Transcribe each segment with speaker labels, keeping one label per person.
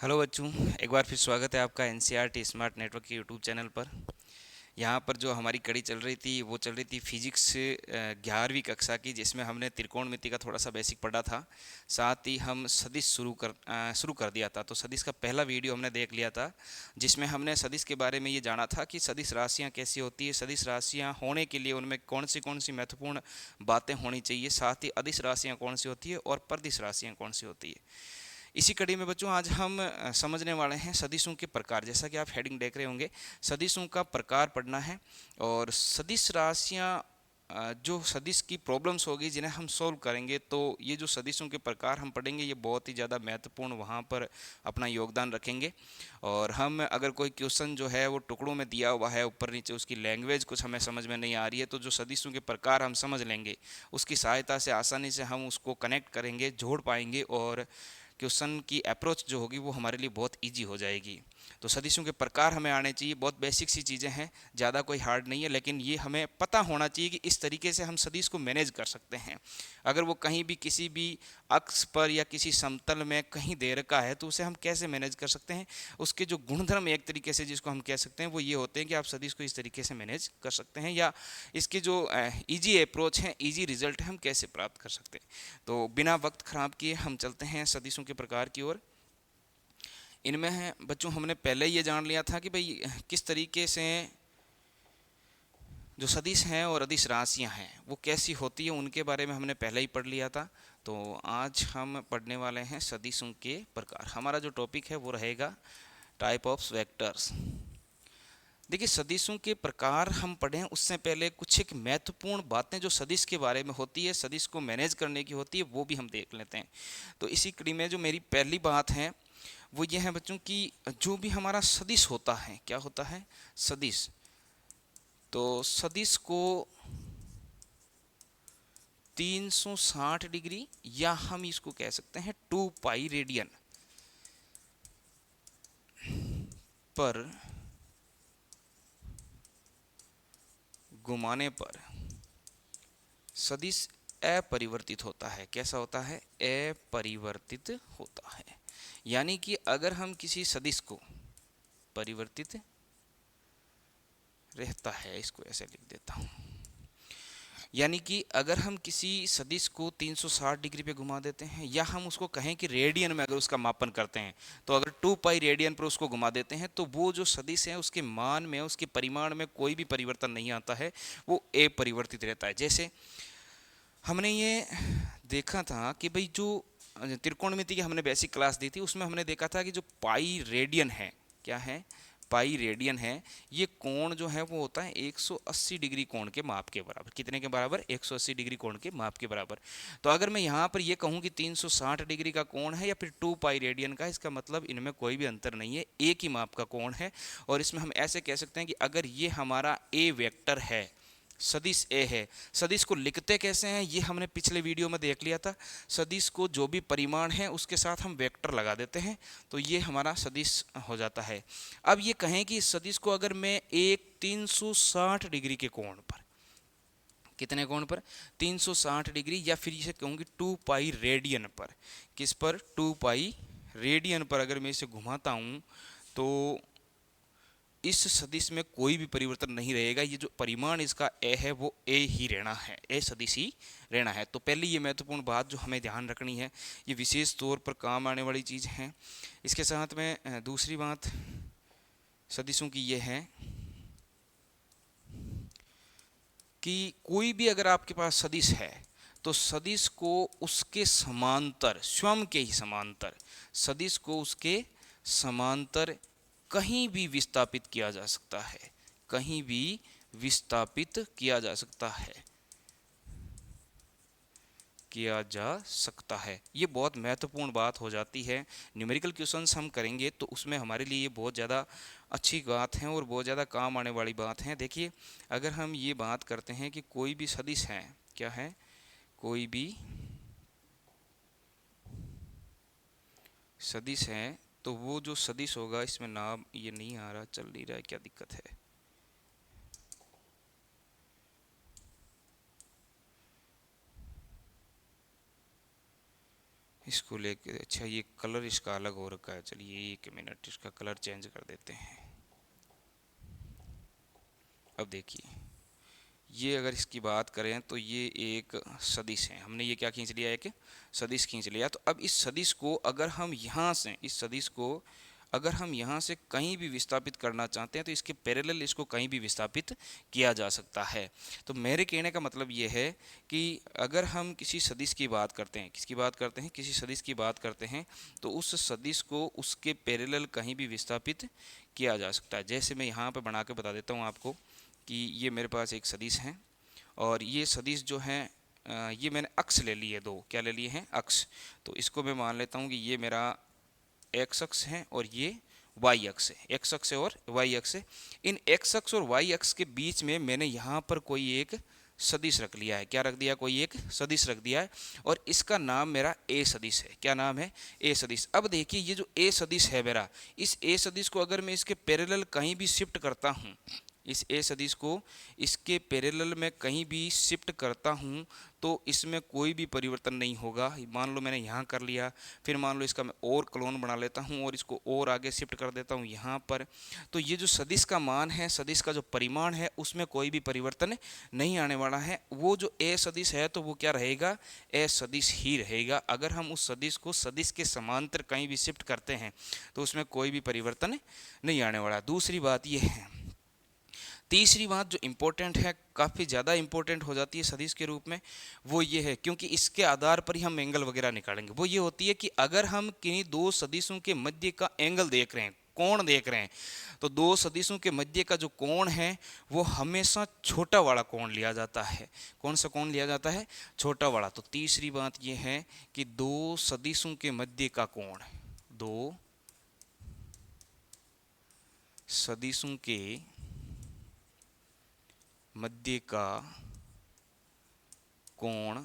Speaker 1: Hello बच्चों, एक बार फिर स्वागत है आपका एनसीईआरटी स्मार्ट नेटवर्क के यूट्यूब चैनल पर। यहाँ पर जो हमारी कड़ी चल रही थी वो चल रही थी फिजिक्स 11वीं कक्षा की, जिसमें हमने त्रिकोणमिति का थोड़ा सा बेसिक पढ़ा था। साथ ही हम सदिश शुरू कर दिया था। तो सदिश का पहला वीडियो हमने देख लिया था, जिसमें हमने सदिश के बारे में ये जाना था कि सदिश राशियाँ कैसी होती है, सदिश राशियाँ होने के लिए उनमें कौन सी महत्वपूर्ण बातें होनी चाहिए, साथ ही अदिश राशियाँ कौन सी होती है और परदिश राशियाँ कौन सी होती है। इसी कड़ी में बच्चों आज हम समझने वाले हैं सदिशों के प्रकार। जैसा कि आप हेडिंग देख रहे होंगे, सदिशों का प्रकार पढ़ना है। और सदिश राशियाँ जो सदिश की प्रॉब्लम्स होगी जिन्हें हम सॉल्व करेंगे, तो ये जो सदिशों के प्रकार हम पढ़ेंगे ये बहुत ही ज़्यादा महत्वपूर्ण वहाँ पर अपना योगदान रखेंगे। और हम अगर कोई क्वेश्चन जो है वो टुकड़ों में दिया हुआ है ऊपर नीचे, उसकी लैंग्वेज कुछ हमें समझ में नहीं आ रही है, तो जो सदिशों के प्रकार हम समझ लेंगे उसकी सहायता से आसानी से हम उसको कनेक्ट करेंगे, जोड़ पाएंगे, और क्वेश्चन की अप्रोच जो होगी वो हमारे लिए बहुत इजी हो जाएगी। तो सदिशों के प्रकार हमें आने चाहिए, बहुत बेसिक सी चीज़ें हैं, ज़्यादा कोई हार्ड नहीं है, लेकिन ये हमें पता होना चाहिए कि इस तरीके से हम सदिश को मैनेज कर सकते हैं। अगर वो कहीं भी किसी भी अक्ष पर या किसी समतल में कहीं दे रखा है तो उसे हम कैसे मैनेज कर सकते हैं। उसके जो गुणधर्म एक तरीके से जिसको हम कह सकते हैं वो ये होते हैं कि आप सदिश को इस तरीके से मैनेज कर सकते हैं, या इसके जो ईजी अप्रोच है, ईजी रिजल्ट है, हम कैसे प्राप्त कर सकते हैं। तो बिना वक्त खराब किए हम चलते हैं सदिशों के प्रकार की ओर। इनमें है बच्चों, हमने पहले ये जान लिया था कि भाई किस तरीके से जो सदिश हैं और अदिश राशियां हैं वो कैसी होती है, उनके बारे में हमने पहले ही पढ़ लिया था। तो आज हम पढ़ने वाले हैं सदिशों के प्रकार। हमारा जो टॉपिक है वो रहेगा टाइप ऑफ वेक्टर्स। देखिए, सदिशों के प्रकार हम पढ़ें उससे पहले कुछ एक महत्वपूर्ण बातें जो सदिश के बारे में होती है, सदिश को मैनेज करने की होती है, वो भी हम देख लेते हैं। तो इसी कड़ी में जो मेरी पहली बात है वो ये है बच्चों कि जो भी हमारा सदिश होता है, क्या होता है सदिश, तो सदिश को 360 डिग्री या हम इसको कह सकते हैं 2 पाई रेडियन पर घुमाने पर सदिश अपरिवर्तित होता है। कैसा होता है? अपरिवर्तित होता है। यानी कि अगर हम किसी सदिश को, परिवर्तित रहता है, इसको ऐसे लिख देता हूं, यानी कि अगर हम किसी सदिश को 360 डिग्री पे घुमा देते हैं, या हम उसको कहें कि रेडियन में अगर उसका मापन करते हैं, तो अगर 2 पाई रेडियन पर उसको घुमा देते हैं तो वो जो सदिश है उसके मान में, उसके परिमाण में कोई भी परिवर्तन नहीं आता है, वो अपरिवर्तित रहता है। जैसे हमने ये देखा था कि भाई जो त्रिकोणमिति की हमने बेसिक क्लास दी थी, उसमें हमने देखा था कि जो पाई रेडियन है, क्या है, पाई रेडियन है, ये कोण जो है वो होता है 180 डिग्री कोण के माप के बराबर। कितने के बराबर? 180 डिग्री कोण के माप के बराबर। तो अगर मैं यहाँ पर ये कहूँ कि 360 डिग्री का कोण है या फिर 2 पाई रेडियन का, इसका मतलब इनमें कोई भी अंतर नहीं है, एक ही माप का कोण है। और इसमें हम ऐसे कह सकते हैं कि अगर ये हमारा ए वेक्टर है, सदिश ए है, सदिश को लिखते कैसे हैं ये हमने पिछले वीडियो में देख लिया था। सदिश को जो भी परिमाण है उसके साथ हम वेक्टर लगा देते हैं, तो ये हमारा सदिश हो जाता है। अब ये कहें कि इस सदिश को अगर मैं एक 360 डिग्री के कोण पर, कितने कोण पर? 360 डिग्री, या फिर इसे कहूँगी 2 पाई रेडियन पर, किस पर? 2 पाई रेडियन पर अगर मैं इसे घुमाता हूँ तो इस सदिश में कोई भी परिवर्तन नहीं रहेगा। ये जो परिमाण इसका ए है वो ए ही रहना है, ए सदिश ही रहना है। तो पहली ये महत्वपूर्ण बात जो हमें ध्यान रखनी है, ये विशेष तौर पर काम आने वाली चीज़ है। इसके साथ में दूसरी बात सदिशों की ये है कि कोई भी अगर आपके पास सदिश है तो सदिश को उसके समांतर, स्वयं के ही समांतर, सदिश को उसके समांतर कहीं भी विस्थापित किया जा सकता है, कहीं भी विस्थापित किया जा सकता है, किया जा सकता है। ये बहुत महत्वपूर्ण बात हो जाती है। न्यूमेरिकल क्वेश्चंस हम करेंगे तो उसमें हमारे लिए ये बहुत ज़्यादा अच्छी बात है और बहुत ज़्यादा काम आने वाली बात है। देखिए, अगर हम ये बात करते हैं कि कोई भी सदिश है, क्या है, कोई भी सदिश है, तो वो जो सदिश होगा, इसमें नाम ये नहीं आ रहा, चल नहीं रहा है, क्या दिक्कत है? इसको लेके, अच्छा ये कलर इसका अलग हो रखा है, चलिए 1 मिनट इसका कलर चेंज कर देते हैं। अब देखिए, ये अगर इसकी बात करें तो ये एक सदिश है, हमने ये क्या खींच लिया, एक सदिश खींच लिया। तो अब इस सदिश को अगर हम यहाँ से, इस सदिश को अगर हम यहाँ से कहीं भी विस्थापित करना चाहते हैं तो इसके पैरेलल इसको कहीं भी विस्थापित किया जा सकता है। तो मेरे कहने का मतलब ये है कि अगर हम किसी सदिश की बात करते हैं, किसकी बात करते हैं, किसी सदिश की बात करते हैं, तो उस सदिश को उसके पैरेलल कहीं भी विस्थापित किया जा सकता है। जैसे मैं यहाँ पर बना के बता देता हूँ आपको कि ये मेरे पास एक सदिश है और ये सदिश जो है ये मैंने अक्ष ले लिए, दो क्या ले लिए हैं, अक्ष। तो इसको मैं मान लेता हूँ कि ये मेरा एक्स अक्ष है और ये वाई अक्ष है, एक्स अक्ष और वाई अक्ष है। इन एक्स अक्ष और वाई अक्ष के बीच में मैंने यहाँ पर कोई एक सदिश रख लिया है, क्या रख दिया, कोई एक सदिश रख दिया है और इसका नाम मेरा ए सदिश है। क्या नाम है, ए सदिश। अब देखिए ये जो ए सदिश है मेरा, इस ए सदिश को अगर मैं इसके पैरेलल कहीं भी शिफ्ट करता हूँ, इस ए सदिश को इसके पैरेलल में कहीं भी शिफ्ट करता हूँ तो इसमें कोई भी परिवर्तन नहीं होगा। मान लो मैंने यहाँ कर लिया, फिर मान लो इसका मैं और क्लोन बना लेता हूँ और इसको और आगे शिफ्ट कर देता हूँ यहाँ पर, तो ये जो सदिश का मान है, सदिश का जो परिमाण है, उसमें कोई भी परिवर्तन नहीं आने वाला है। वो जो ए सदिश है तो वो क्या रहेगा, ए सदिश ही रहेगा। अगर हम उस सदिश को सदिश के समांतर कहीं भी शिफ्ट करते हैं तो उसमें कोई भी परिवर्तन नहीं आने वाला। दूसरी बात ये है, तीसरी बात जो इम्पोर्टेंट है, काफ़ी ज़्यादा इम्पोर्टेंट हो जाती है सदिश के रूप में, वो ये है, क्योंकि इसके आधार पर ही हम एंगल वगैरह निकालेंगे, वो ये होती है कि अगर हम किन्हीं दो सदिशों के मध्य का एंगल देख रहे हैं, कोण देख रहे हैं, तो दो सदिशों के मध्य का जो कोण है वो हमेशा छोटा वाला कोण लिया जाता है। कौन सा कोण लिया जाता है, छोटा वाला। तो तीसरी बात ये है कि दो सदिशों के मध्य का कोण, दो सदिशों के मध्य का कोण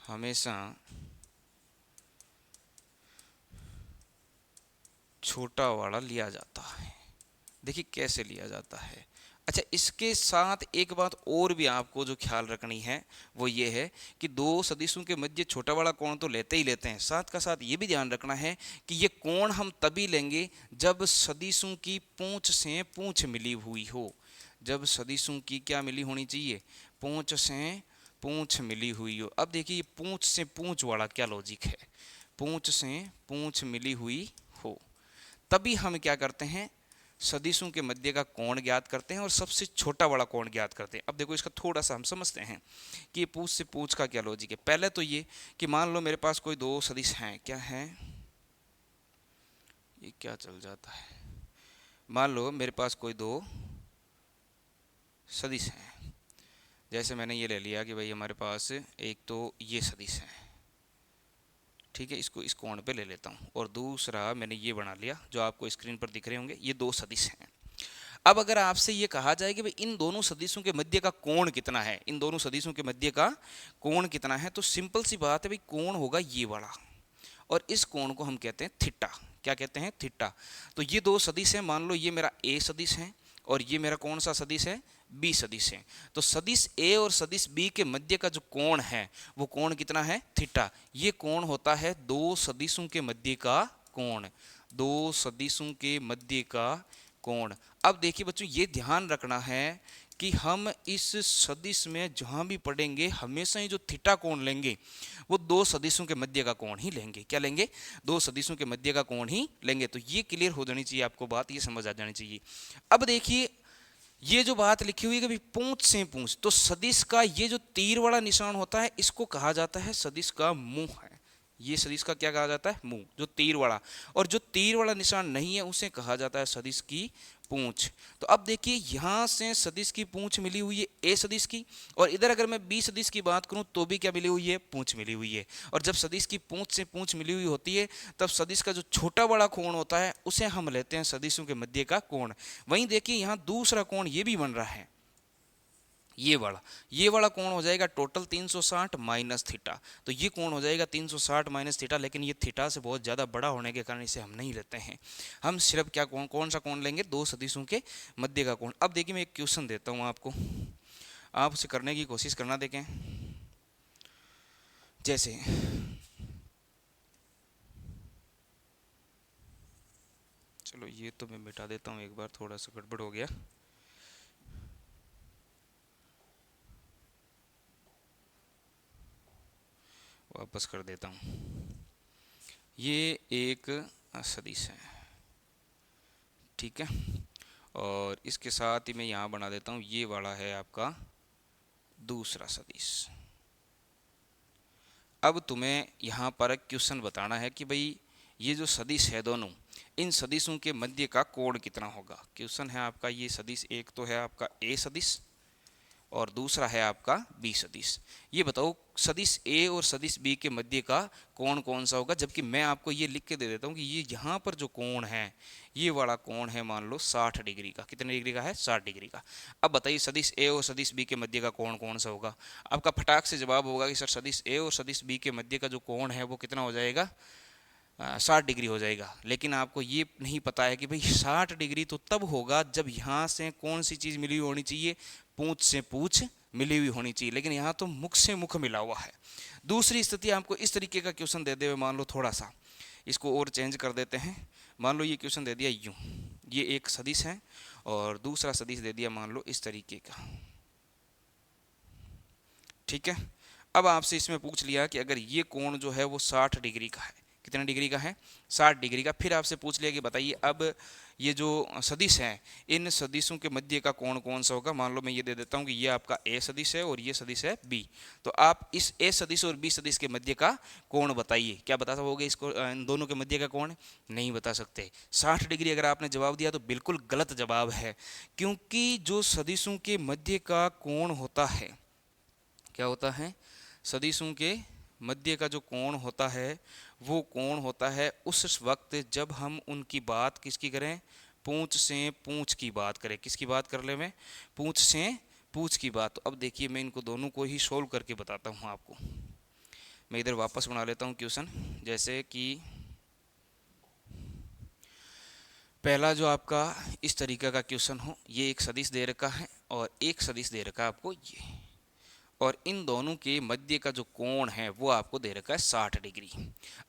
Speaker 1: हमेशा छोटा वाला लिया जाता है। देखिए कैसे लिया जाता है। अच्छा, इसके साथ एक बात और भी आपको जो ख्याल रखनी है वो ये है कि दो सदिशों के मध्य छोटा वाला कोण तो लेते ही लेते हैं, साथ का साथ ये भी ध्यान रखना है कि ये कोण हम तभी लेंगे जब सदिशों की पूंछ से पूंछ मिली हुई हो। जब सदिशों की क्या मिली होनी चाहिए, पूंछ से पूंछ मिली हुई हो। अब देखिए ये पूंछ से पूंछ वाला क्या लॉजिक है, पूंछ से पूंछ मिली हुई हो, तभी हम क्या करते हैं, सदिशों के मध्य का कोण ज्ञात करते हैं और सबसे छोटा बड़ा कोण ज्ञात करते हैं। अब देखो इसका थोड़ा सा हम समझते हैं कि ये पूंछ से पूंछ का क्या लॉजिक है। पहले तो ये कि मान लो मेरे पास कोई दो सदिश हैं, क्या है, ये क्या चल जाता है, मान लो मेरे पास कोई दो सदिश हैं, जैसे मैंने ये ले लिया कि भाई हमारे पास एक तो ये सदिश है, ठीक है, इसको इस कोण पे ले लेता हूँ, और दूसरा मैंने ये बना लिया जो आपको स्क्रीन पर दिख रहे होंगे, ये दो सदिश हैं। अब अगर आपसे ये कहा जाए कि भाई इन दोनों सदिशों के मध्य का कोण कितना है, इन दोनों सदिशों के मध्य का कोण कितना है, तो सिंपल सी बात है भाई, कोण होगा ये वाला और इस कोण को हम कहते हैं थीटा। क्या कहते हैं, थीटा। तो ये दो सदिश हैं, मान लो ये मेरा ए सदिश है और ये मेरा कौन सा सदिश है, बी सदिश है। तो सदिश ए और सदिश बी के मध्य का जो कोण है वो कोण कितना है, थीटा। ये कोण होता है दो सदिशों के मध्य का कोण, दो सदिशों के मध्य का कोण। अब देखिए बच्चों, ये ध्यान रखना है कि हम इस सदिश में जहां भी पढ़ेंगे हमेशा ही जो थीटा कोण लेंगे वो दो सदिशों के मध्य का कोण ही लेंगे। क्या लेंगे, दो सदिशों के मध्य का कोण ही लेंगे। तो ये क्लियर हो जानी चाहिए आपको बात, ये समझ आ जानी चाहिए। अब देखिए ये जो बात लिखी हुई है कि पूंछ से पूंछ, तो सदिश का ये जो तीर वाला निशान होता है इसको कहा जाता है सदिश का मुंह है। ये सदिश का क्या कहा जाता है, मुंह, जो तीर वाला। और जो तीर वाला निशान नहीं है उसे कहा जाता है सदिश की पूंछ। तो अब देखिए यहां से सदिश की पूंछ मिली हुई है ए सदिश की, और इधर अगर मैं बी सदिश की बात करूं तो भी क्या मिली हुई है, पूंछ मिली हुई है। और जब सदिश की पूंछ से पूंछ मिली हुई होती है तब सदिश का जो छोटा बड़ा कोण होता है उसे हम लेते हैं सदिशों के मध्य का कोण। वहीं देखिए यहां दूसरा कोण ये भी बन रहा है, ये वाला कोण हो जाएगा टोटल 360 माइनस थीटा। तो ये कोण हो जाएगा 360 माइनस थीटा, लेकिन ये थीटा से बहुत ज़्यादा बड़ा होने के कारण इसे हम नहीं लेते हैं। हम सिर्फ क्या कौन सा कोण लेंगे, दो सदिशों के मध्य का कोण। अब देखिए मैं एक क्वेश्चन देता हूँ आपको, आप उसे करने की कोशिश करना, देखें। जैसे चलो ये तो मैं मिटा देता हूँ एक बार, थोड़ा सा गड़बड़ हो गया। वापस कर देता हूँ। ये एक सदिश है, ठीक है, और इसके साथ ही मैं यहाँ बना देता हूँ, ये वाला है आपका दूसरा सदिश। अब तुम्हें यहाँ पर क्वेश्चन बताना है कि भाई ये जो सदिश है दोनों, इन सदिशों के मध्य का कोण कितना होगा। क्वेश्चन है आपका, ये सदिश एक तो है आपका ए सदिश और दूसरा है आपका बी सदिश। ये बताओ सदिश ए और सदिश बी के मध्य का कोण कौन सा होगा। जबकि मैं आपको ये लिख के दे देता हूँ कि ये यहाँ पर जो कोण है, ये वाला कोण है मान लो 60 डिग्री का। कितने डिग्री का है? 60 डिग्री का। अब बताइए सदिश ए और सदिश बी के मध्य का कोण कौन सा होगा। आपका फटाक से जवाब होगा कि सर सदिश ए और सदिश बी के मध्य का जो कोण है वो कितना हो जाएगा? 60 डिग्री हो जाएगा। लेकिन आपको ये नहीं पता है कि भाई 60 डिग्री तो तब होगा जब यहाँ से कौन सी चीज़ मिली हुई होनी चाहिए? पूंछ से पूंछ मिली हुई होनी चाहिए, लेकिन यहाँ तो मुख से मुख मिला हुआ है। दूसरी स्थिति आपको इस तरीके का क्वेश्चन दे दे, मान लो थोड़ा सा इसको और चेंज कर देते हैं। मान लो ये क्वेश्चन दे दिया यूं, ये एक सदिश है और दूसरा सदिश दे दिया मान लो इस तरीके का, ठीक है। अब आपसे इसमें पूछ लिया कि अगर ये कोण जो है वो 60 डिग्री का है, कितने डिग्री का है? 60 डिग्री का। फिर आपसे पूछ लिया कि बताइए अब ये जो सदिश हैं, इन सदिशों के मध्य का कोण कौन सा होगा। मान लो मैं ये दे देता हूँ कि ये आपका ए सदिश है और ये सदिश है बी। तो आप इस ए सदिश और बी सदिश के मध्य का कोण बताइए। क्या बता सकोगे इसको? इन दोनों के मध्य का कोण नहीं बता सकते। 60 डिग्री अगर आपने जवाब दिया तो बिल्कुल गलत जवाब है, क्योंकि जो सदिशों के मध्य का कोण होता है, क्या होता है? सदिशों के मध्य का जो कोण होता है वो कोण होता है उस वक्त जब हम उनकी बात किसकी करें? पूंछ से पूंछ की बात करें। किसकी बात कर ले? मैं पूंछ से पूंछ की बात। तो अब देखिए मैं इनको दोनों को ही सोल्व करके बताता हूँ आपको। मैं इधर वापस बना लेता हूँ क्वेश्चन। जैसे कि पहला जो आपका इस तरीके का क्वेश्चन हो, ये एक सदिश दे रखा है और एक सदिश दे रखा है आपको ये, और इन दोनों के मध्य का जो कोण है वो आपको दे रखा है 60 डिग्री।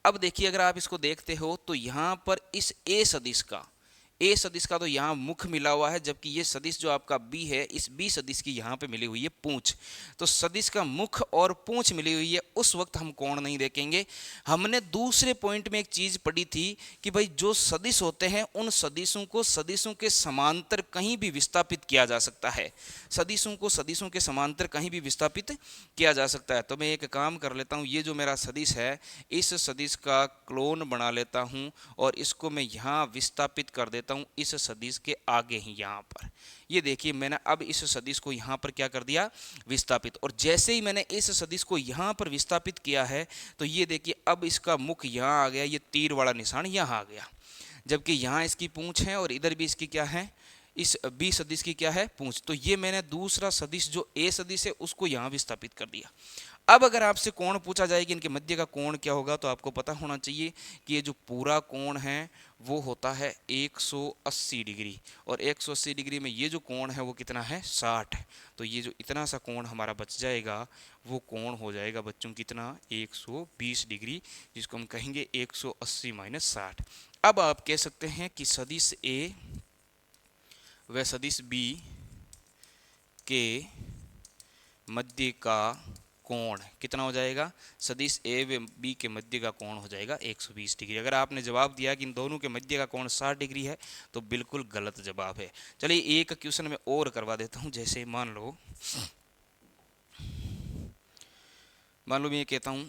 Speaker 1: अब देखिए अगर आप इसको देखते हो तो यहाँ पर इस ए सदिश का तो यहाँ मुख मिला हुआ है, जबकि ये सदिश जो आपका बी है, इस बी सदिश की यहाँ पे मिली हुई है पूंछ। तो सदिश का मुख और पूंछ मिली हुई है, उस वक्त हम कोण नहीं देखेंगे। हमने दूसरे पॉइंट में एक चीज पढ़ी थी कि भाई जो सदिश होते हैं उन सदिशों को सदिशों के समांतर कहीं भी विस्थापित किया जा सकता है। सदिशों को सदिशों के समांतर कहीं भी विस्थापित किया जा सकता है। तो मैं एक काम कर लेता हूँ, ये जो मेरा सदिश है इस सदिश का क्लोन बना लेता हूँ और इसको मैं यहाँ विस्थापित कर देता हूँ इस सदिश के आगे ही यहाँ पर। ये देखिए मैंने अब इस सदिश को यहाँ पर क्या कर दिया? विस्थापित। और जैसे ही मैंने इस सदिश को यहाँ पर विस्थापित किया है तो ये देखिए अब इसका मुख यहाँ आ गया, ये तीर वाला निशान यहाँ आ गया, जबकि यहाँ इसकी पूंछ है और इधर भी इसकी क्या है? इस बी सदिश की क्या है? पूंछ। तो ये मैंने दूसरा सदिश जो ए सदिश है उसको यहाँ विस्थापित कर दिया। अब अगर आपसे कोण पूछा जाए कि इनके मध्य का कोण क्या होगा, तो आपको पता होना चाहिए कि ये जो पूरा कोण है वो होता है 180 डिग्री, और 180 डिग्री में ये जो कोण है वो कितना है? 60। तो ये जो इतना सा कोण हमारा बच जाएगा वो कोण हो जाएगा बच्चों कितना? 120 डिग्री, जिसको हम कहेंगे 180 माइनस 60। अब आप कह सकते हैं कि सदिश ए व सदिश बी के मध्य का कोण कितना हो जाएगा? सदिश ए व बी के मध्य का कोण हो जाएगा 120 डिग्री। अगर आपने जवाब दिया कि इन दोनों के मध्य का कोण 60 डिग्री है तो बिल्कुल गलत जवाब है। चलिए एक क्वेश्चन में और करवा देता हूं। जैसे मान लो मैं ये कहता हूं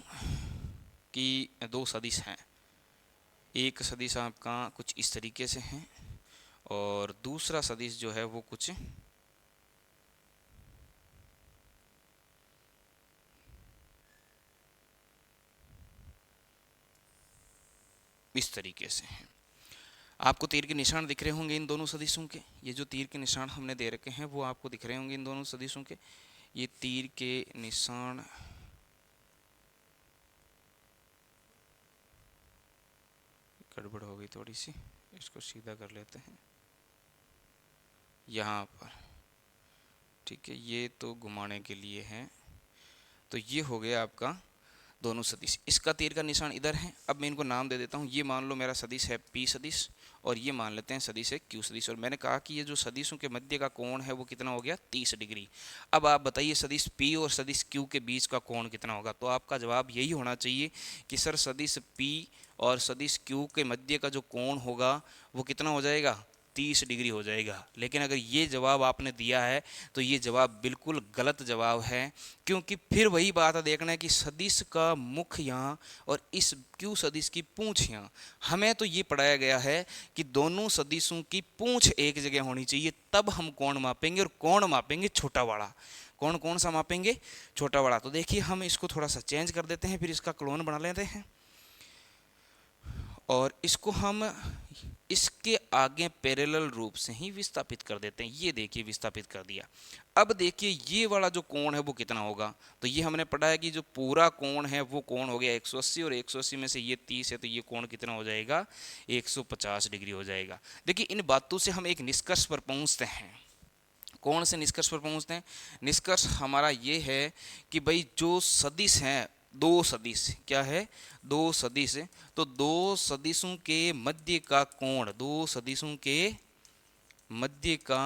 Speaker 1: कि दो सदिश हैं, एक सदिश आपका कुछ इस तरीके से है और दूसरा सदिश जो है वो कुछ इस तरीके से है। आपको तीर के निशान दिख रहे होंगे इन दोनों सदिशों के। ये जो तीर के निशान हमने दे रखे हैं वो आपको दिख रहे होंगे इन दोनों सदिशों के। ये तीर के निशान गड़बड़ हो गई थोड़ी सी, इसको सीधा कर लेते हैं यहाँ पर, ठीक है। ये तो घुमाने के लिए है। तो ये हो गया आपका दोनों सदिश। इसका तीर का निशान इधर है। अब मैं इनको नाम दे देता हूँ। ये मान लो मेरा सदिश है P सदिश और ये मान लेते हैं सदिश है Q सदिश। और मैंने कहा कि ये जो सदिशों के मध्य का कोण है वो कितना हो गया 30 डिग्री। अब आप बताइए सदिश P और सदिश Q के बीच का कोण कितना होगा। तो आपका जवाब यही होना चाहिए कि सर सदिश P और सदिश Q के मध्य का जो कोण होगा वो कितना हो जाएगा 30 डिग्री हो जाएगा। लेकिन अगर ये जवाब आपने दिया है तो ये जवाब बिल्कुल गलत जवाब है, क्योंकि फिर वही बात देखना है कि सदिश का मुख यहाँ और इस Q सदिश की पूंछ यहाँ। हमें तो ये पढ़ाया गया है कि दोनों सदिशों की पूंछ एक जगह होनी चाहिए, तब हम कोण मापेंगे और कोण मापेंगे छोटा बड़ा। कौन कौन सा मापेंगे छोटा बड़ा। तो देखिए हम इसको थोड़ा सा चेंज कर देते हैं, फिर इसका क्लोन बना लेते हैं और इसको हम इसके आगे पैरेलल रूप से ही विस्थापित कर देते हैं। ये देखिए विस्थापित कर दिया। अब देखिए ये वाला जो कोण है वो कितना होगा। तो ये हमने पढ़ा है कि जो पूरा कोण है वो कोण हो गया 180 और 180 में से ये 30 है तो ये कोण कितना हो जाएगा 150 डिग्री हो जाएगा। देखिए इन बातों से हम एक निष्कर्ष पर पहुंचते हैं। कौन से निष्कर्ष पर पहुंचते हैं। निष्कर्ष हमारा ये है कि भाई जो सदिश हैं, दो सदिश क्या है दो सदिश, तो दो सदिशों के मध्य का कोण, दो सदिशों के मध्य का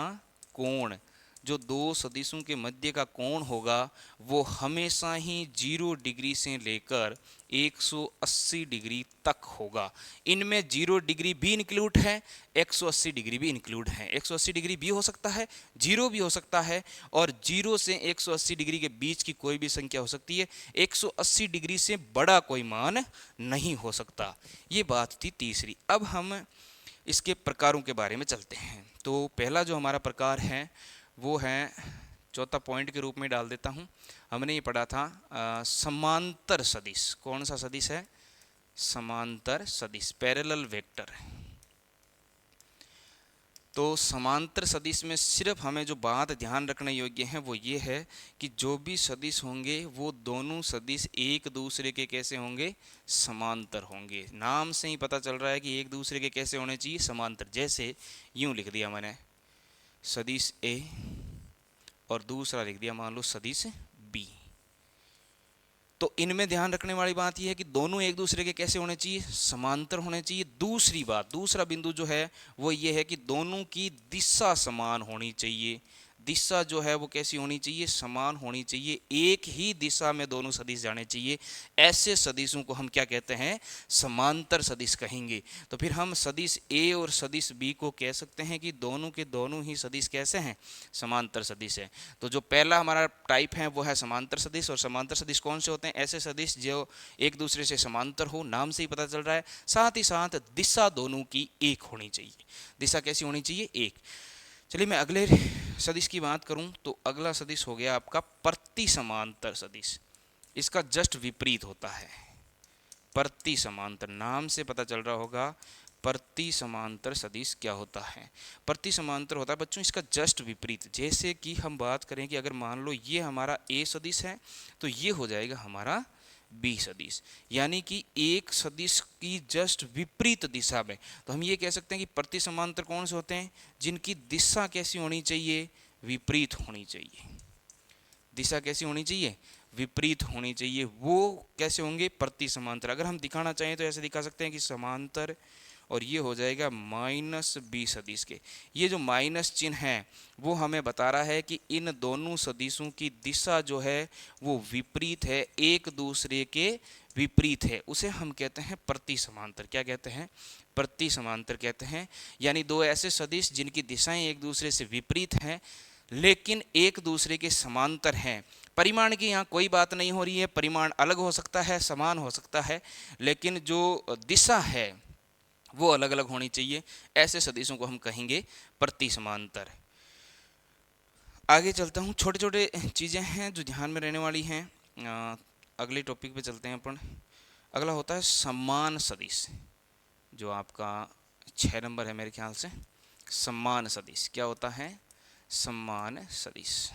Speaker 1: कोण, जो दो सदिशों के मध्य का कोण होगा वो हमेशा ही 0 डिग्री से लेकर 180 डिग्री तक होगा। इनमें 0 डिग्री भी इंक्लूड है, 180 डिग्री भी इंक्लूड है। 180 डिग्री भी हो सकता है, 0 भी हो सकता है और 0 से 180 डिग्री के बीच की कोई भी संख्या हो सकती है। 180 डिग्री से बड़ा कोई मान नहीं हो सकता। ये बात थी तीसरी। अब हम इसके प्रकारों के बारे में चलते हैं। तो पहला जो हमारा प्रकार है वो है, चौथा पॉइंट के रूप में डाल देता हूँ, हमने ये पढ़ा था समांतर सदिश। कौन सा सदिश है समांतर सदिश, पैरेलल वेक्टर। तो समांतर सदिश में सिर्फ हमें जो बात ध्यान रखने योग्य है वो ये है कि जो भी सदिश होंगे वो दोनों सदिश एक दूसरे के कैसे होंगे समांतर होंगे। नाम से ही पता चल रहा है कि एक दूसरे के कैसे होने चाहिए समांतर। जैसे यूं लिख दिया मैंने सदिश A और दूसरा लिख दिया मान लो सदिश B। तो इनमें ध्यान रखने वाली बात यह है कि दोनों एक दूसरे के कैसे होने चाहिए समांतर होने चाहिए। दूसरी बात, दूसरा बिंदु जो है वो ये है कि दोनों की दिशा समान होनी चाहिए। दिशा जो है वो कैसी होनी चाहिए समान होनी चाहिए, एक ही दिशा में दोनों सदिश जाने चाहिए। ऐसे सदिशों को हम क्या कहते हैं समांतर सदिश कहेंगे। तो फिर हम सदिश A और सदिश B को कह सकते हैं कि दोनों के दोनों ही सदिश कैसे हैं समांतर सदिश है। तो जो पहला हमारा टाइप है वो है समांतर सदिश। और समांतर सदिश कौन से होते हैं ऐसे सदिश जो एक दूसरे से समांतर हो, नाम से ही पता चल रहा है। साथ ही साथ दिशा दोनों की एक होनी चाहिए। दिशा कैसी होनी चाहिए एक। चलिए मैं अगले सदिश की बात करूं तो अगला सदिश हो गया आपका प्रति समांतर सदिश। इसका जस्ट विपरीत होता है प्रति समांतर। नाम से पता चल रहा होगा प्रति समांतर सदिश क्या होता है। प्रति समांतर होता है बच्चों इसका जस्ट विपरीत। जैसे कि हम बात करें कि अगर मान लो ये हमारा A सदिश है तो ये हो जाएगा हमारा B सदिश, यानी कि एक सदिश की जस्ट विपरीत दिशा में। तो हम ये कह सकते हैं कि प्रति समांतर कौन से होते हैं जिनकी दिशा कैसी होनी चाहिए विपरीत होनी चाहिए। दिशा कैसी होनी चाहिए विपरीत होनी चाहिए। वो कैसे होंगे प्रति समांतर। अगर हम दिखाना चाहें तो ऐसे दिखा सकते हैं कि समांतर और ये हो जाएगा -B सदिश के। ये जो माइनस चिन्ह है वो हमें बता रहा है कि इन दोनों सदिशों की दिशा जो है वो विपरीत है, एक दूसरे के विपरीत है। उसे हम कहते हैं प्रति समांतर। क्या कहते हैं प्रति समांतर कहते हैं। यानी दो ऐसे सदिश जिनकी दिशाएं एक दूसरे से विपरीत हैं लेकिन एक दूसरे के समांतर हैं। परिमाण की यहाँ कोई बात नहीं हो रही है, परिमाण अलग हो सकता है समान हो सकता है, लेकिन जो दिशा है वो अलग अलग होनी चाहिए। ऐसे सदिशों को हम कहेंगे प्रति समांतर। आगे चलता हूँ, छोटे छोटे चीज़ें हैं जो ध्यान में रहने वाली हैं। अगले टॉपिक पे चलते हैं अपन। अगला होता है समान सदिश, जो आपका 6 नंबर है मेरे ख्याल से। समान सदिश क्या होता है समान सदिश।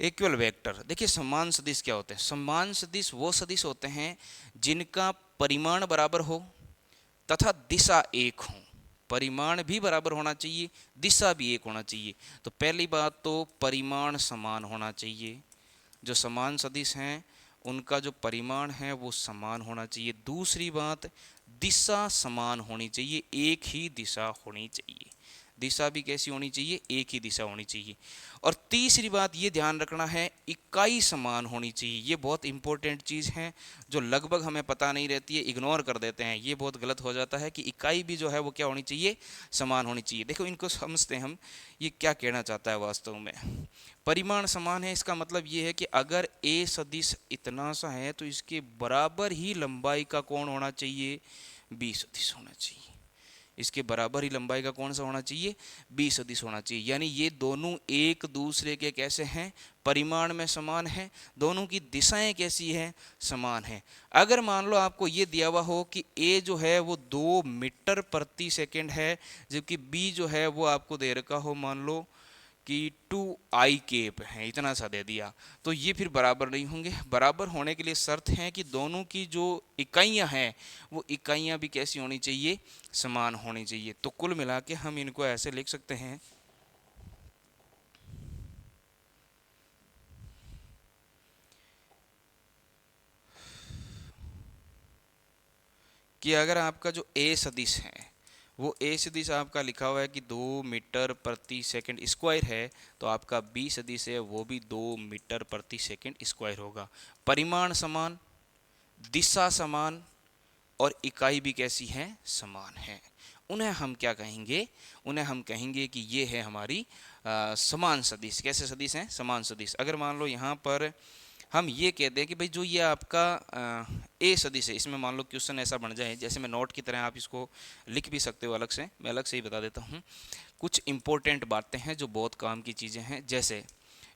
Speaker 1: Equal vector. देखिए समान सदिश क्या होते हैं। समान सदिश वो सदिश होते हैं जिनका परिमाण बराबर हो तथा दिशा एक हो। परिमाण भी बराबर होना चाहिए, दिशा भी एक होना चाहिए। तो पहली बात तो परिमाण समान होना चाहिए, जो समान सदिश हैं उनका जो परिमाण है वो समान होना चाहिए। दूसरी बात, दिशा समान होनी चाहिए, एक ही दिशा होनी चाहिए। दिशा भी कैसी होनी चाहिए? एक ही दिशा होनी चाहिए। और तीसरी बात ये ध्यान रखना है, इकाई समान होनी चाहिए। ये बहुत इंपॉर्टेंट चीज़ है जो लगभग हमें पता नहीं रहती है, इग्नोर कर देते हैं। ये बहुत गलत हो जाता है कि इकाई भी जो है वो क्या होनी चाहिए? समान होनी चाहिए। देखो इनको समझते हैं हम, ये क्या कहना चाहता है वास्तव में। परिमाण समान है, इसका मतलब ये है कि अगर ए सदिश इतना सा है तो इसके बराबर ही लंबाई का कौन होना चाहिए? बी सदिश होना चाहिए। इसके बराबर ही लंबाई का कौन सा होना चाहिए? बी सदिश होना चाहिए। यानी ये दोनों एक दूसरे के कैसे हैं? परिमाण में समान है। दोनों की दिशाएं कैसी हैं? समान है। अगर मान लो आपको ये दिया हुआ हो कि ए जो है वो 2 मीटर प्रति सेकंड है, जबकि बी जो है वो आपको दे रखा हो मान लो कि 2i केप है, इतना सा दे दिया, तो ये फिर बराबर नहीं होंगे। बराबर होने के लिए शर्त है कि दोनों की जो इकाइयां हैं वो इकाइयां भी कैसी होनी चाहिए? समान होनी चाहिए। तो कुल मिला के हम इनको ऐसे लिख सकते हैं कि अगर आपका जो ए सदिश है वो ए सदिश आपका लिखा हुआ है कि 2 मीटर प्रति सेकंड स्क्वायर है, तो आपका बी सदिश है वो भी 2 मीटर प्रति सेकंड स्क्वायर होगा। परिमाण समान, दिशा समान और इकाई भी कैसी है? समान है। उन्हें हम क्या कहेंगे? उन्हें हम कहेंगे कि ये है हमारी समान सदिश। कैसे सदिश हैं? समान सदिश। अगर मान लो यहाँ पर हम ये कह दें कि भाई जो ये आपका ए सदिश है, इसमें मान लो क्वेश्चन ऐसा बन जाए, जैसे मैं नोट की तरह आप इसको लिख भी सकते हो अलग से, मैं अलग से ही बता देता हूँ। कुछ इंपॉर्टेंट बातें हैं जो बहुत काम की चीज़ें हैं। जैसे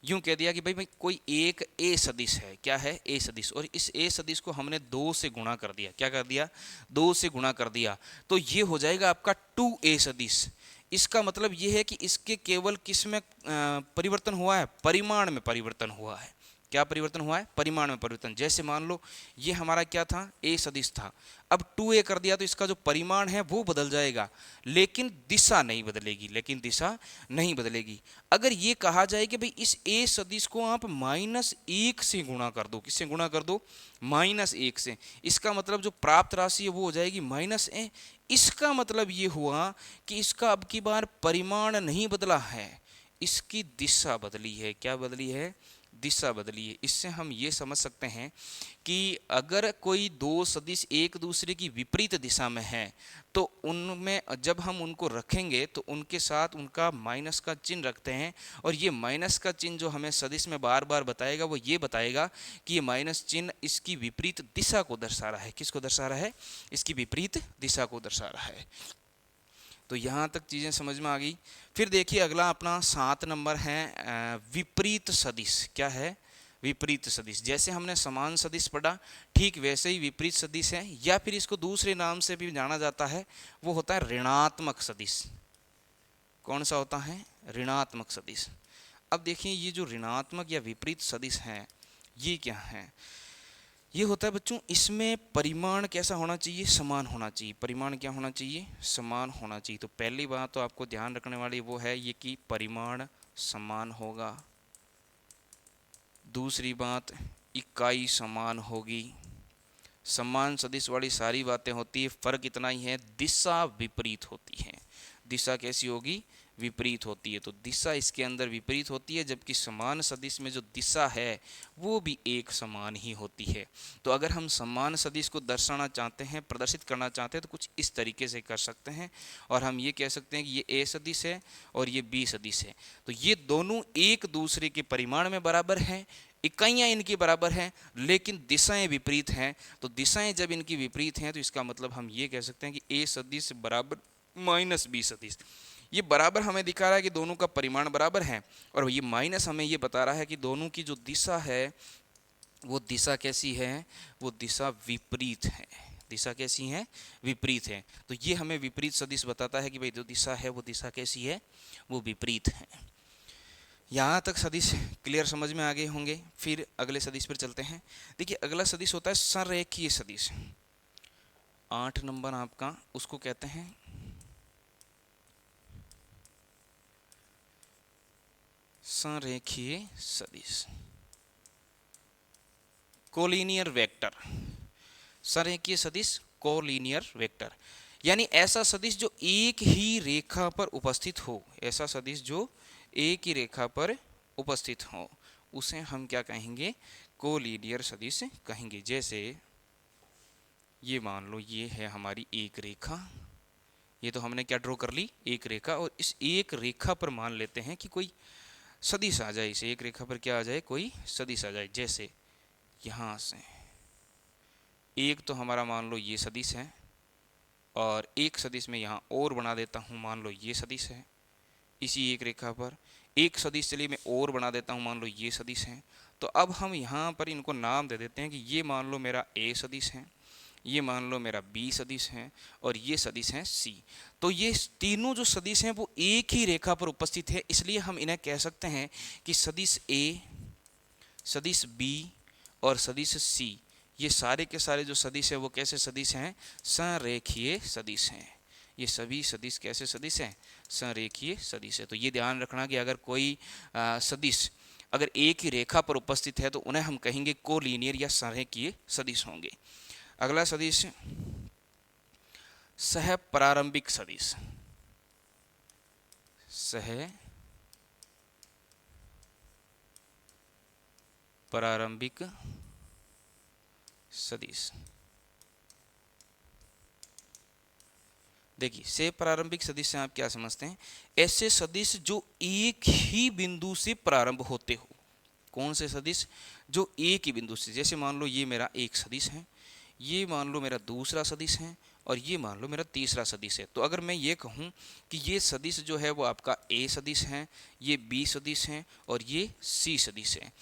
Speaker 1: यूं कह दिया कि भाई कोई एक ए सदिश है। क्या है? ए सदिश। और इस ए सदिश को हमने 2 से गुणा कर दिया। क्या कर दिया? 2 से गुणा कर दिया। तो ये हो जाएगा आपका 2a सदिश। इसका मतलब ये है कि इसके केवल किस में परिवर्तन हुआ है? परिमाण में परिवर्तन हुआ है। क्या परिवर्तन हुआ है? परिमाण में परिवर्तन। जैसे मान लो ये हमारा क्या था? ए सदिश था। अब 2a कर दिया तो इसका जो परिमाण है वो बदल जाएगा, लेकिन दिशा नहीं बदलेगी। लेकिन दिशा नहीं बदलेगी। अगर ये कहा जाए कि भाई इस ए सदिश को आप -1 से गुणा कर दो, किससे गुणा कर दो? -1 से। इसका मतलब जो प्राप्त राशि है वो हो जाएगी -a। इसका मतलब ये हुआ कि इसका अब की बार परिमाण नहीं बदला है, इसकी दिशा बदली है। क्या बदली है? दिशा बदली है। इससे हम ये समझ सकते हैं कि अगर कोई दो सदिश एक दूसरे की विपरीत दिशा में है तो उनमें जब हम उनको रखेंगे तो उनके साथ उनका माइनस का चिन्ह रखते हैं, और ये माइनस का चिन्ह जो हमें सदिश में बार बार बताएगा वो ये बताएगा कि ये माइनस चिन्ह इसकी विपरीत दिशा को दर्शा रहा है। किसको दर्शा रहा है? इसकी विपरीत दिशा को दर्शा रहा है। तो यहाँ तक चीज़ें समझ में आ गई। फिर देखिए अगला अपना 7 नंबर है विपरीत सदिश। क्या है? विपरीत सदिश। जैसे हमने समान सदिश पढ़ा, ठीक वैसे ही विपरीत सदिश है, या फिर इसको दूसरे नाम से भी जाना जाता है, वो होता है ऋणात्मक सदिश। कौन सा होता है? ऋणात्मक सदिश। अब देखिए ये जो ऋणात्मक या विपरीत सदिश है ये क्या है? ये होता है बच्चों, इसमें परिमाण कैसा होना चाहिए? समान होना चाहिए। परिमाण क्या होना चाहिए? समान होना चाहिए। तो पहली बात तो आपको ध्यान रखने वाली वो है ये कि परिमाण समान होगा। दूसरी बात, इकाई समान होगी। समान सदिश वाली सारी बातें होती है, फर्क इतना ही है दिशा विपरीत होती है। दिशा कैसी होगी? विपरीत होती है। तो दिशा इसके अंदर विपरीत होती है, जबकि समान सदिश में जो दिशा है वो भी एक समान ही होती है। तो अगर हम समान सदिश को दर्शाना चाहते हैं, प्रदर्शित करना चाहते हैं, तो कुछ इस तरीके से कर सकते हैं, और हम ये कह सकते हैं कि ये ए सदिश है और ये बी सदिश है। तो ये दोनों एक दूसरे के परिमाण में बराबर हैं, इकाइयाँ इनकी बराबर हैं, लेकिन दिशाएं विपरीत हैं। तो दिशाएं जब इनकी विपरीत हैं तो इसका मतलब हम ये कह सकते हैं कि ए सदिश बराबर माइनस बी सदिश। ये बराबर हमें दिखा रहा है कि दोनों का परिमाण बराबर है, और ये माइनस हमें ये बता रहा है कि दोनों की जो दिशा है वो दिशा कैसी है? वो दिशा विपरीत है। दिशा कैसी है? विपरीत है। तो ये हमें विपरीत सदिश बताता है कि भाई जो दिशा है वो दिशा कैसी है? वो विपरीत है। यहाँ तक सदिश क्लियर समझ में आ गए होंगे। फिर अगले सदिश पर चलते हैं। देखिए अगला सदिश होता है संरेखीय सदिश। 8 नंबर आपका उसको कहते हैं संरेखीय सदिश, कोलिनियर वेक्टर। संरेखीय सदिश कोलिनियर वेक्टर, यानी ऐसा सदिश जो एक ही रेखा पर उपस्थित हो, ऐसा सदिश जो एक ही रेखा पर उपस्थित हो, उसे हम क्या कहेंगे? कोलिनियर सदिश कहेंगे। जैसे ये मान लो ये है हमारी एक रेखा, ये तो हमने क्या ड्रॉ कर ली? एक रेखा, और इस एक रेखा पर मान लेते हैं कि कोई सदिश आ जाए, इस एक रेखा पर क्या आ जाए? कोई सदिश आ जाए। जैसे यहाँ से एक तो हमारा मान लो ये सदिश है, और एक सदिश में यहाँ और बना देता हूँ, मान लो ये सदिश है इसी एक रेखा पर। एक सदिश चलिए मैं और बना देता हूँ, मान लो ये सदिश है। तो अब हम यहाँ पर इनको नाम दे देते हैं कि ये मान लो मेरा ए सदिश है, ये मान लो मेरा बी सदिश है, और ये सदिश है सी। तो ये तीनों जो सदिश हैं वो एक ही रेखा पर उपस्थित है, इसलिए हम इन्हें कह सकते हैं कि सदिश ए, सदिश बी और सदिश सी, ये सारे के सारे जो सदिश है वो कैसे सदिश हैं? संरेखीय सदिश हैं। ये सभी सदिश कैसे सदिश हैं? संरेखीय सदिश है। तो ये ध्यान रखना कि अगर कोई सदिश अगर एक ही रेखा पर उपस्थित है तो उन्हें हम कहेंगे कोलिनियर या संरेखीय सदिश होंगे। अगला सदिश सह प्रारंभिक सदिश। सह प्रारंभिक सदिश। देखिए से प्रारंभिक सदिश से आप क्या समझते हैं? ऐसे सदिश जो एक ही बिंदु से प्रारंभ होते हो। कौन से सदिश? जो एक ही बिंदु से, जैसे मान लो ये मेरा एक सदिश है, ये मान लो मेरा दूसरा सदिश है, और ये मान लो मेरा तीसरा सदिश है। तो अगर मैं ये कहूँ कि ये सदिश जो है वो आपका ए सदिश है, ये बी सदिश है, और ये सी सदिश है,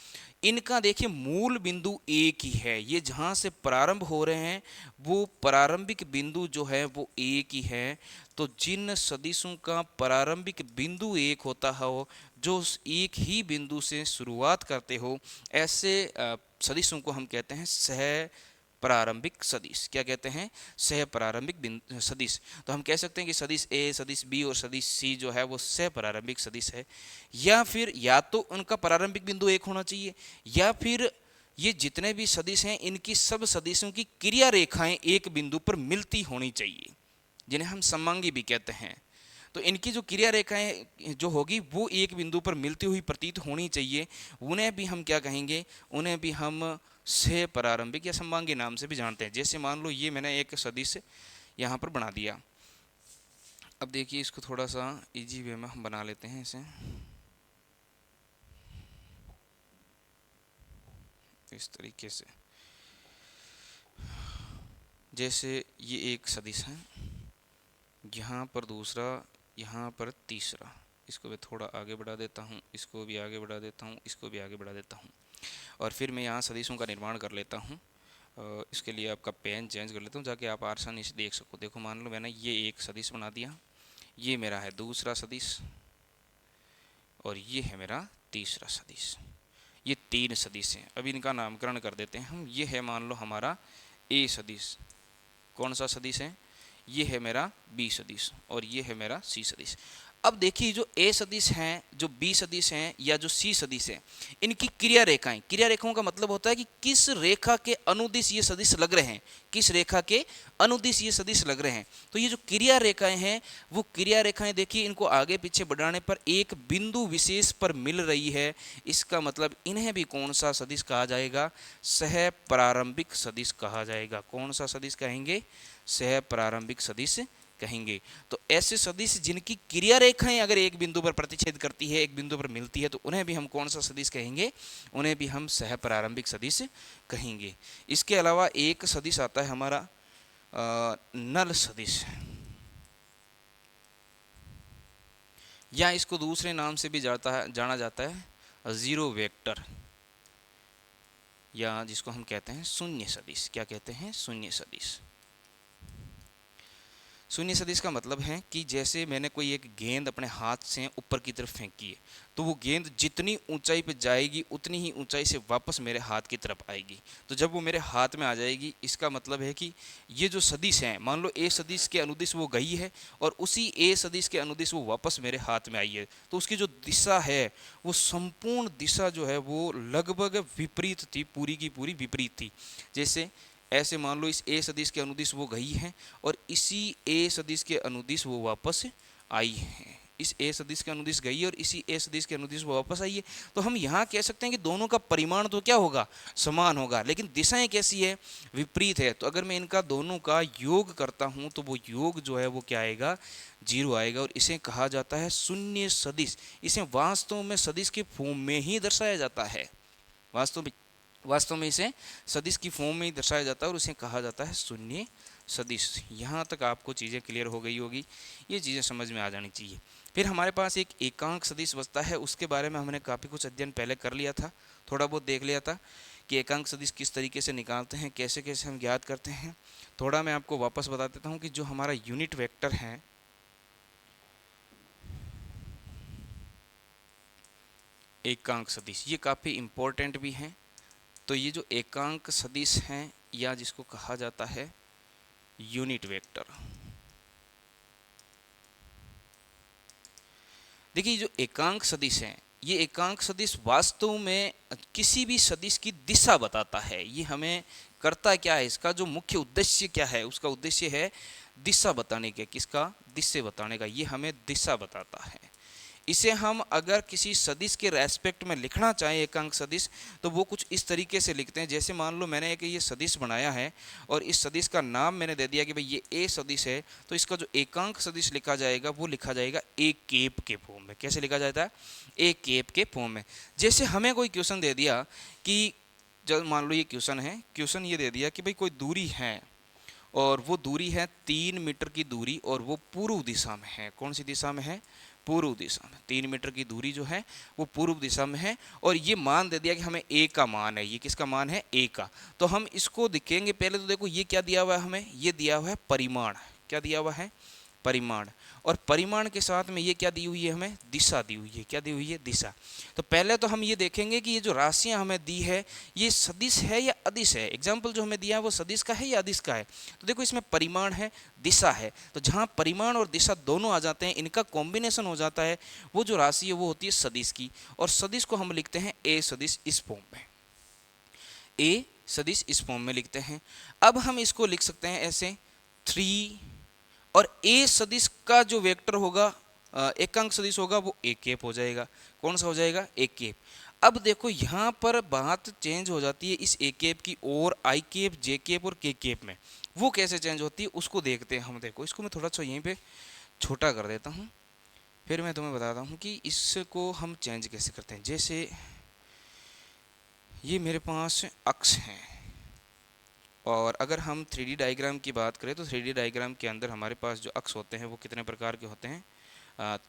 Speaker 1: इनका देखिए मूल बिंदु एक ही है। ये जहाँ से प्रारंभ हो रहे हैं वो प्रारंभिक बिंदु जो है वो एक ही है। तो जिन सदिशों का प्रारंभिक बिंदु एक होता हो, जो एक ही बिंदु से शुरुआत करते हो, ऐसे सदिशों को हम कहते हैं सह प्रारंभिक सदिश। क्या कहते हैं? सह प्रारंभिक सदिश। तो हम कह सकते हैं कि सदिश ए, सदिश बी और सदिश सी जो है वो सह प्रारंभिक सदिश है। या फिर या तो उनका प्रारंभिक बिंदु एक होना चाहिए, या फिर ये जितने भी सदिश हैं इनकी सब सदिशों की क्रिया रेखाएं एक बिंदु पर मिलती होनी चाहिए, जिन्हें हम सममांगी भी कहते हैं। तो इनकी जो क्रिया रेखाएं जो होगी वो एक बिंदु पर मिलती हुई प्रतीत होनी चाहिए। उन्हें भी हम क्या कहेंगे? उन्हें भी हम सह प्रारंभिक या सममांगी नाम से भी जानते हैं। जैसे मान लो ये मैंने एक सदिश यहाँ पर बना दिया। अब देखिए इसको थोड़ा सा इजी वे में हम बना लेते हैं इसे इस तरीके से। जैसे ये एक सदिश है, यहाँ पर दूसरा, यहाँ पर तीसरा, इसको मैं थोड़ा आगे बढ़ा देता हूँ, इसको भी आगे बढ़ा देता हूँ, इसको भी आगे बढ़ा देता हूँ, और फिर मैं यहाँ सदिशों का निर्माण कर लेता हूँ। इसके लिए आपका पेन चेंज कर लेता हूँ ताकि आप आसानी से देख सको। देखो मान लो मैंने ये एक सदिश बना दिया, ये मेरा है दूसरा सदिश, और ये है मेरा तीसरा सदिश। ये तीन सदिश हैं। अब इनका नामकरण कर देते हैं हम। ये है मान लो हमारा ए सदिश। कौन सा सदिश है? ये है मेरा बी सदिश, और ये है मेरा सी सदिश। अब देखिए जो ए सदिश हैं, जो बी सदिश हैं या जो सी सदिश हैं, इनकी क्रिया रेखाएं, क्रिया रेखाओं का मतलब होता है कि किस रेखा के अनुदिश ये सदिश लग रहे हैं, किस रेखा के अनुदिश ये सदिश लग रहे हैं। तो ये जो क्रिया रेखाएं हैं वो क्रिया रेखाएं देखिए इनको आगे पीछे बढ़ाने पर एक बिंदु विशेष पर मिल रही है। इसका मतलब इन्हें भी कौन सा सदिश कहा जाएगा? सह प्रारंभिक सदिश कहा जाएगा। कौन सा सदिश कहेंगे? सह प्रारंभिक सदिश कहेंगे। तो ऐसे सदिश जिनकी क्रिया रेखाएं अगर एक बिंदु पर प्रतिच्छेद करती है, एक बिंदु पर मिलती है, तो उन्हें भी हम कौन सा सदिश कहेंगे? उन्हें भी हम सह प्रारंभिक सदिश कहेंगे। इसके अलावा एक सदिश आता है हमारा नल सदिश, या इसको दूसरे नाम से भी जाना जाता है जीरो वेक्टर, या जिसको हम कहते हैं शून्य सदिश। क्या कहते हैं? शून्य सदिश। शून्य सदिश का मतलब है कि जैसे मैंने कोई एक गेंद अपने हाथ से ऊपर की तरफ फेंकी है, तो वो गेंद जितनी ऊंचाई पे जाएगी उतनी ही ऊंचाई से वापस मेरे हाथ की तरफ आएगी। तो जब वो मेरे हाथ में आ जाएगी, इसका मतलब है कि ये जो सदिश हैं, मान लो ए सदिश के अनुदिश वो गई है और उसी ए सदिश के अनुदिश वो वापस मेरे हाथ में आई है, तो उसकी जो दिशा है वो संपूर्ण दिशा जो है वो लगभग विपरीत थी, पूरी की पूरी विपरीत थी। जैसे ऐसे मान लो इस ए सदिश के अनुदिश वो गई है और इसी ए सदिश के अनुदिश वो वापस आई है। इस ए सदिश के अनुदिश गई है और इसी ए सदिश के अनुदिश वो वापस आई है। तो हम यहाँ कह सकते हैं कि दोनों का परिमाण तो क्या होगा, समान होगा, लेकिन दिशाएं कैसी है, विपरीत है। तो अगर मैं इनका दोनों का योग करता हूँ तो वो योग जो है वो क्या आएगा, 0 आएगा, और इसे कहा जाता है शून्य सदिश। इसे वास्तव में सदिश के फॉर्म में ही दर्शाया जाता है, वास्तव में इसे सदिश की फॉर्म में ही दर्शाया जाता है और उसे कहा जाता है शून्य सदिश। यहाँ तक आपको चीज़ें क्लियर हो गई होगी, ये चीज़ें समझ में आ जानी चाहिए। फिर हमारे पास एक एकांक सदिश बचता है, उसके बारे में हमने काफ़ी कुछ अध्ययन पहले कर लिया था, थोड़ा बहुत देख लिया था कि एकांक सदिश किस तरीके से निकालते हैं, कैसे कैसे हम ज्ञात करते हैं। थोड़ा मैं आपको वापस बता देता हूँ कि जो हमारा यूनिट वेक्टर है, एकांक सदिश, ये काफ़ी इम्पोर्टेंट भी हैं। तो ये जो एकांक सदिश हैं या जिसको कहा जाता है यूनिट वेक्टर, देखिए जो एकांक सदिश है, ये एकांक सदिश वास्तव में किसी भी सदिश की दिशा बताता है। ये हमें करता क्या है, इसका जो मुख्य उद्देश्य क्या है, उसका उद्देश्य है दिशा बताने का। किसका, दिशा बताने का। ये हमें दिशा बताता है। इसे हम अगर किसी सदिश के रेस्पेक्ट में लिखना चाहें एकांक सदिश, तो वो कुछ इस तरीके से लिखते हैं। जैसे मान लो मैंने एक ये सदिश बनाया है और इस सदिश का नाम मैंने दे दिया कि भाई ये ए सदिश है, तो इसका जो एकांक सदिश लिखा जाएगा वो लिखा जाएगा ए केप के फॉर्म में। कैसे लिखा जाता है, ए केप के फॉर्म में। जैसे हमें कोई क्वेश्चन दे दिया कि, जब मान लो ये क्वेश्चन है, क्वेश्चन ये दे दिया कि भाई कोई दूरी है और वो दूरी है 3 मीटर की दूरी और वो पूर्व दिशा में है। कौन सी दिशा में है, पूर्व दिशा में। 3 मीटर की दूरी जो है वो पूर्व दिशा में है और ये मान दे दिया कि हमें ए का मान है। ये किसका मान है, ए का। तो हम इसको दिखेंगे, पहले तो देखो ये क्या दिया हुआ है हमें, ये दिया हुआ है परिमाण। क्या दिया हुआ है, परिमाण। और परिमाण के साथ में ये क्या दी हुई है, हमें दिशा दी हुई है। क्या दी हुई है, दिशा। तो पहले तो हम ये देखेंगे कि ये जो राशियां हमें दी है ये सदिश है या अदिश है। एग्जाम्पल जो हमें दिया है वो सदिश का है या अदिश का है। तो देखो इसमें परिमाण है, दिशा है, तो जहाँ परिमाण और दिशा दोनों आ जाते हैं, इनका कॉम्बिनेशन हो जाता है, वो जो राशि है वो होती है सदिश की। और सदिश को हम लिखते हैं ए सदिश इस फॉर्म में, ए सदिश इस फॉर्म में लिखते हैं। अब हम इसको लिख सकते हैं ऐसे 3, और ए सदिश का जो वेक्टर होगा, एकांक सदिश होगा, वो ए केप हो जाएगा। कौन सा हो जाएगा, ए केप। अब देखो यहाँ पर बात चेंज हो जाती है इस ए केप की, और आई केप, जे केप और के केप में। वो कैसे चेंज होती है उसको देखते हैं हम। देखो इसको मैं थोड़ा सा यहीं पे छोटा कर देता हूँ, फिर मैं तुम्हें बताता हूँ कि इसको हम चेंज कैसे करते हैं। जैसे ये मेरे पास अक्ष हैं, और अगर हम 3D डायग्राम की बात करें तो 3D डायग्राम के अंदर हमारे पास जो अक्ष होते हैं वो कितने प्रकार के होते हैं,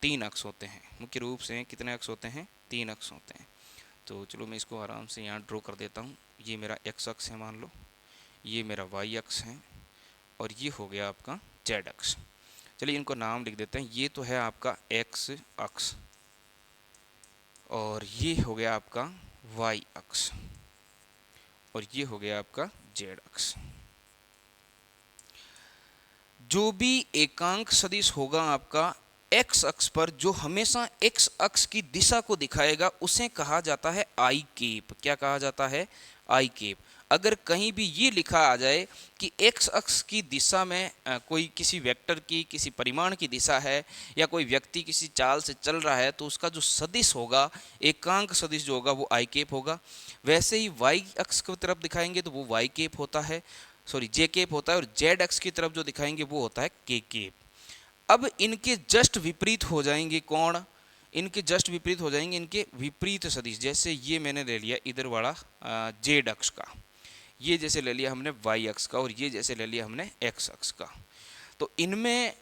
Speaker 1: 3 अक्ष होते हैं। मुख्य रूप से कितने अक्ष होते हैं, 3 अक्ष होते हैं। तो चलो मैं इसको आराम से यहाँ ड्रॉ कर देता हूँ। ये मेरा एक्स अक्ष है मान लो, ये मेरा वाई अक्ष है, और ये हो गया आपका जेड अक्ष। चलिए इनको नाम लिख देते हैं। ये तो है आपका एक्स अक्ष, और ये हो गया आपका वाई अक्ष, और ये हो गया आपका जेड अक्ष। जो भी एकांक सदिश होगा आपका एक्स अक्ष पर, जो हमेशा एक्स अक्ष की दिशा को दिखाएगा, उसे कहा जाता है आई केप। क्या कहा जाता है, आई केप। अगर कहीं भी ये लिखा आ जाए कि एक्स अक्ष की दिशा में कोई किसी वेक्टर की, किसी परिमाण की दिशा है, या कोई व्यक्ति किसी चाल से चल रहा है, तो उसका जो सदिश होगा, एकांक सदिश जो होगा, वो आई केप होगा। वैसे ही वाई अक्ष की तरफ दिखाएंगे तो वो वाई केप होता है, सॉरी जे केप होता है, और जेड अक्ष की तरफ जो दिखाएंगे वो होता है के केप। अब इनके जस्ट विपरीत हो जाएंगे कौन, इनके जस्ट विपरीत हो जाएंगे इनके विपरीत सदिश। जैसे ये मैंने ले लिया इधर वाला जेड अक्ष का, ये जैसे ले लिया हमने वाई अक्ष का, और ये जैसे ले लिया हमने एक्स अक्ष का। तो इनमें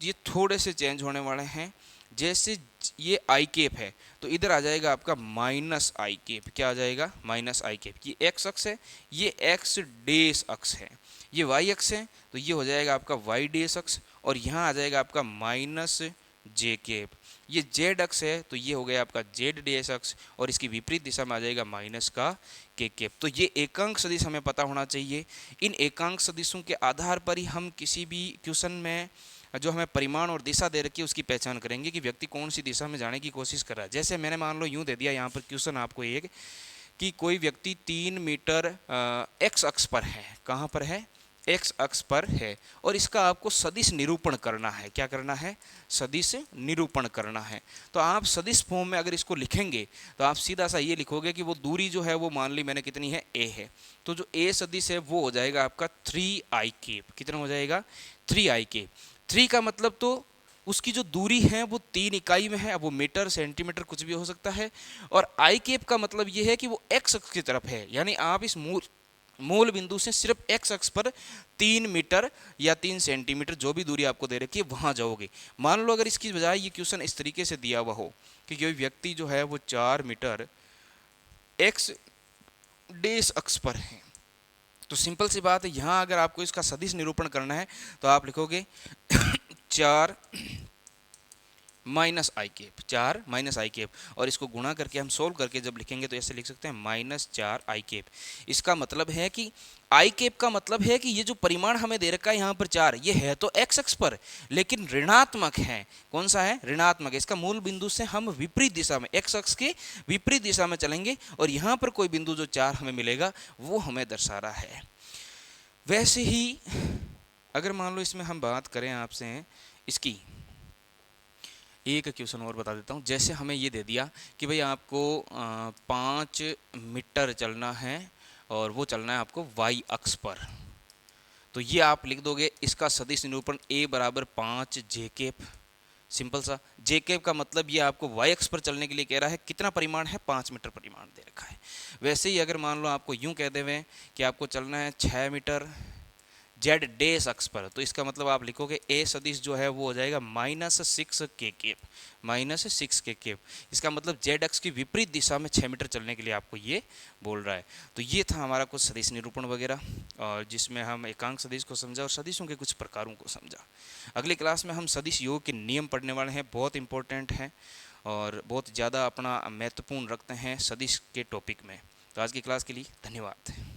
Speaker 1: ये थोड़े से चेंज होने वाले हैं। जैसे ये आई केप है तो इधर आ जाएगा आपका माइनस आई केप। क्या आ जाएगा, माइनस आई केप। ये एक्स अक्ष है, ये एक्स डेस अक्ष है। ये वाई अक्ष है तो ये हो जाएगा आपका वाई डीएस अक्ष, और यहाँ आ जाएगा आपका माइनस जे केप। ये जेड अक्ष है तो ये हो गया आपका जेड डीएस अक्ष, और इसकी विपरीत दिशा में आ जाएगा माइनस का के केप। तो ये एकांक सदिश हमें पता होना चाहिए। इन एकांक सदिशों के आधार पर ही हम किसी भी क्वेश्चन में जो हमें परिमाण और दिशा दे रखी है उसकी पहचान करेंगे कि व्यक्ति कौन सी दिशा में जाने की कोशिश कर रहा है। जैसे मैंने मान लो यूं दे दिया यहाँ पर क्वेश्चन आपको एक, कि कोई व्यक्ति 3 मीटर एक्स अक्ष पर है। कहाँ पर है? एक्स अक्ष पर है, और इसका आपको सदिश निरूपण करना है। क्या करना है? सदिश निरूपण करना है। तो आप सदिश फॉर्म में अगर इसको लिखेंगे तो आप सीधा सा ये लिखोगे कि वो दूरी जो है वो मान ली मैंने कितनी है, ए है। तो जो ए सदिश है वो हो जाएगा आपका 3i केप। कितना हो जाएगा? 3i cap. 3 का मतलब तो उसकी जो दूरी है वो 3 इकाई में है। अब वो मीटर सेंटीमीटर कुछ भी हो सकता है। और आई केप का मतलब ये है कि वो एक्स अक्ष की तरफ है, यानी आप इस मूल बिंदु से सिर्फ एक्स अक्ष पर 3 मीटर या 3 सेंटीमीटर जो भी दूरी आपको दे रखी है वहां जाओगे। मान लो अगर इसकी बजाय ये क्वेश्चन इस तरीके से दिया हुआ हो कि कोई व्यक्ति जो है वो 4 मीटर एक्स डेस अक्ष पर है, तो सिंपल सी बात है, यहां अगर आपको इसका सदिश निरूपण करना है तो आप लिखोगे 4 माइनस आई केप, 4 माइनस आई केप, और इसको गुणा करके हम सोल्व करके जब लिखेंगे तो ऐसे लिख सकते हैं माइनस 4 आई केप। इसका मतलब है कि आई केप का मतलब है कि ये जो परिमाण हमें दे रखा है यहाँ पर 4, ये है तो एक्स अक्ष पर लेकिन ऋणात्मक है। कौन सा है? ऋणात्मक। इसका मूल बिंदु से हम विपरीत दिशा में, एक्स अक्ष के विपरीत दिशा में चलेंगे, और यहाँ पर कोई बिंदु जो 4 हमें मिलेगा वो हमें दर्शा रहा है। वैसे ही अगर मान लो इसमें हम बात करें आपसे इसकी, एक क्वेश्चन और बता देता हूँ। जैसे हमें ये दे दिया कि भाई आपको 5 मीटर चलना है और वो चलना है आपको वाई अक्ष पर, तो ये आप लिख दोगे इसका सदिश निरूपण a बराबर 5 जे केप। सिंपल सा। जे केप का मतलब ये आपको वाई अक्ष पर चलने के लिए कह रहा है। कितना परिमाण है? 5 मीटर परिमाण दे रखा है। वैसे ही अगर मान लो आपको यूं कह देवे कि आपको चलना है 6 मीटर जेड डेस अक्ष पर, तो इसका मतलब आप लिखोगे ए सदिश जो है वो हो जाएगा -6 के केप, -6 के केप। इसका मतलब जेड अक्ष की विपरीत दिशा में 6 मीटर चलने के लिए आपको ये बोल रहा है। तो ये था हमारा कुछ सदिश निरूपण वगैरह, और जिसमें हम एकांक सदिश को समझा और सदिशों के कुछ प्रकारों को समझा। अगली क्लास में हम सदिश योग के नियम पढ़ने वाले हैं, बहुत इंपॉर्टेंट हैं और बहुत ज़्यादा अपना महत्वपूर्ण रखते हैं सदिश के टॉपिक में। तो आज की क्लास के लिए धन्यवाद।